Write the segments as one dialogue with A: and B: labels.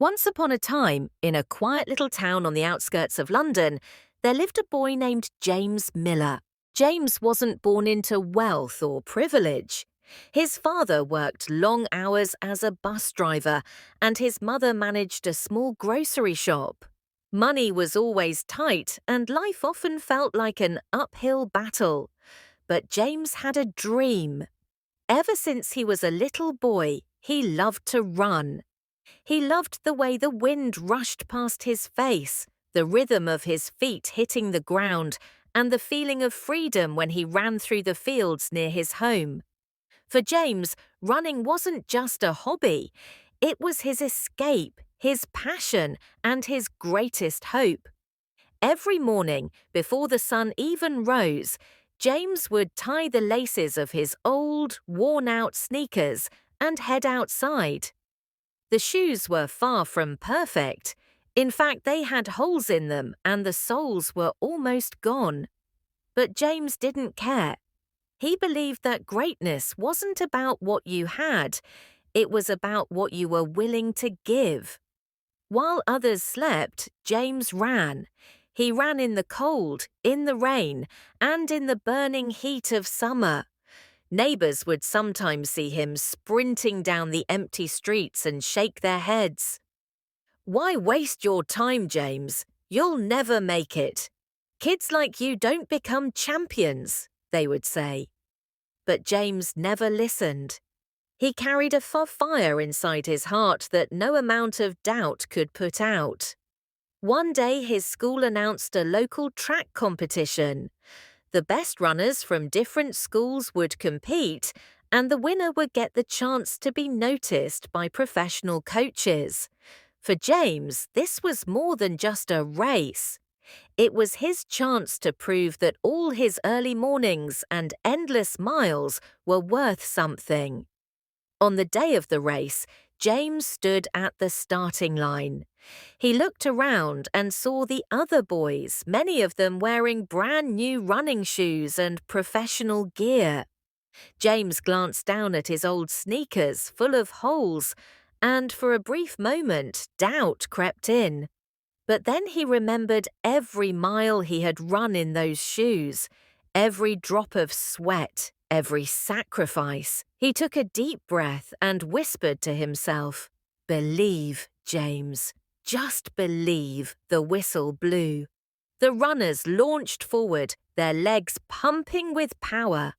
A: Once upon a time, in a quiet little town on the outskirts of London, there lived a boy named James Miller. James wasn't born into wealth or privilege. His father worked long hours as a bus driver, and his mother managed a small grocery shop. Money was always tight, and life often felt like an uphill battle. But James had a dream. Ever since he was a little boy, he loved to run. He loved the way the wind rushed past his face, the rhythm of his feet hitting the ground, and the feeling of freedom when he ran through the fields near his home. For James, running wasn't just a hobby. It was his escape, his passion, and his greatest hope. Every morning, before the sun even rose, James would tie the laces of his old, worn-out sneakers and head outside. The shoes were far from perfect. In fact, they had holes in them and the soles were almost gone. But James didn't care. He believed that greatness wasn't about what you had, it was about what you were willing to give. While others slept, James ran. He ran in the cold, in the rain, and in the burning heat of summer. Neighbours would sometimes see him sprinting down the empty streets and shake their heads. "Why waste your time, James? You'll never make it. Kids like you don't become champions," they would say. But James never listened. He carried a fire inside his heart that no amount of doubt could put out. One day his school announced a local track competition. The best runners from different schools would compete, and the winner would get the chance to be noticed by professional coaches. For James, this was more than just a race. It was his chance to prove that all his early mornings and endless miles were worth something. On the day of the race, James stood at the starting line. He looked around and saw the other boys, many of them wearing brand new running shoes and professional gear. James glanced down at his old sneakers full of holes, and for a brief moment, doubt crept in. But then he remembered every mile he had run in those shoes, every drop of sweat, every sacrifice. He took a deep breath and whispered to himself, "Believe, James. Just believe." The whistle blew. The runners launched forward, their legs pumping with power.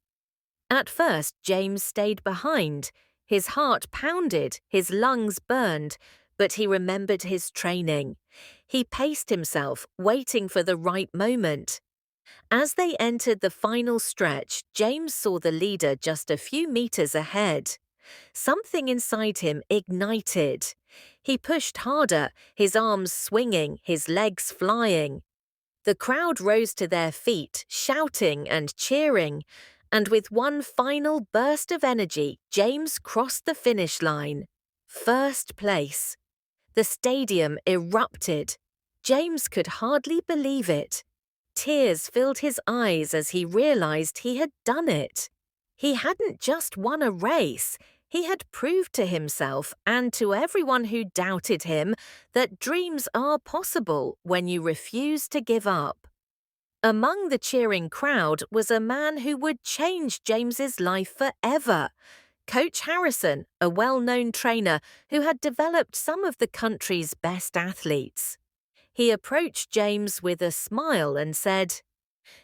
A: At first, James stayed behind. His heart pounded, his lungs burned, but he remembered his training. He paced himself, waiting for the right moment. As they entered the final stretch, James saw the leader just a few meters ahead. Something inside him ignited. He pushed harder, his arms swinging, his legs flying. The crowd rose to their feet, shouting and cheering, and with one final burst of energy, James crossed the finish line. First place. The stadium erupted. James could hardly believe it. Tears filled his eyes as he realized he had done it. He hadn't just won a race. He had proved to himself and to everyone who doubted him that dreams are possible when you refuse to give up. Among the cheering crowd was a man who would change James's life forever. Coach Harrison, a well-known trainer who had developed some of the country's best athletes. He approached James with a smile and said,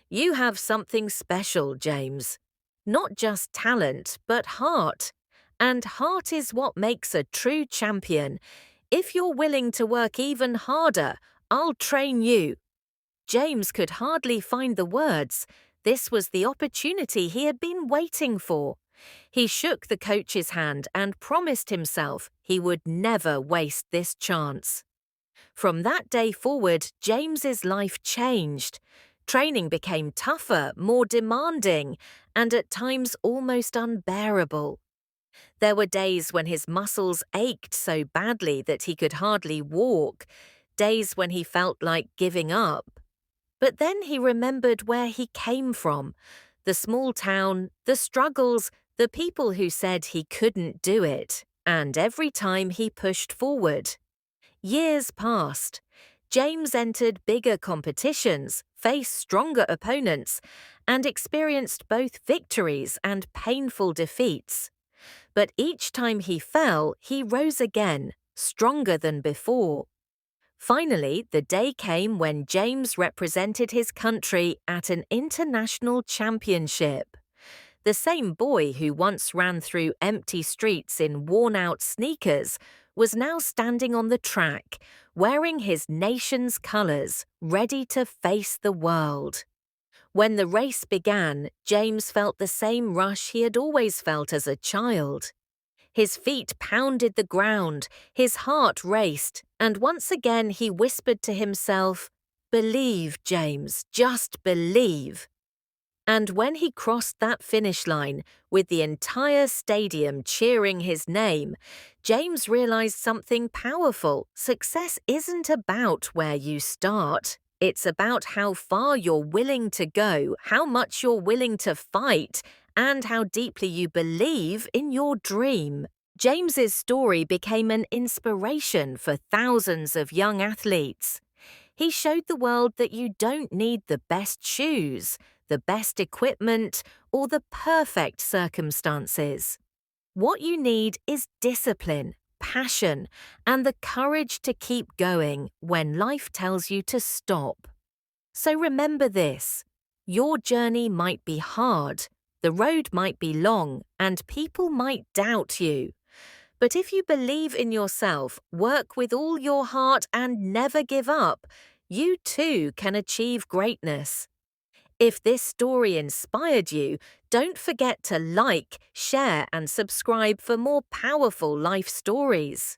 A: "You have something special, James. Not just talent, but heart. And heart is what makes a true champion. If you're willing to work even harder, I'll train you." James could hardly find the words. This was the opportunity he had been waiting for. He shook the coach's hand and promised himself he would never waste this chance. From that day forward, James's life changed. Training became tougher, more demanding, and at times almost unbearable. There were days when his muscles ached so badly that he could hardly walk, days when he felt like giving up. But then he remembered where he came from, the small town, the struggles, the people who said he couldn't do it, and every time he pushed forward. Years passed. James entered bigger competitions, faced stronger opponents, and experienced both victories and painful defeats. But each time he fell, he rose again, stronger than before. Finally, the day came when James represented his country at an international championship. The same boy who once ran through empty streets in worn-out sneakers was now standing on the track, wearing his nation's colours, ready to face the world. When the race began, James felt the same rush he had always felt as a child. His feet pounded the ground, his heart raced, and once again he whispered to himself, "Believe, James, just believe." And when he crossed that finish line, with the entire stadium cheering his name, James realized something powerful. Success isn't about where you start. It's about how far you're willing to go, how much you're willing to fight, and how deeply you believe in your dream. James's story became an inspiration for thousands of young athletes. He showed the world that you don't need the best shoes, the best equipment, or the perfect circumstances. What you need is discipline, passion, and the courage to keep going when life tells you to stop. So remember this: your journey might be hard, the road might be long, and people might doubt you. But if you believe in yourself, work with all your heart, and never give up, you too can achieve greatness. If this story inspired you, don't forget to like, share, and subscribe for more powerful life stories.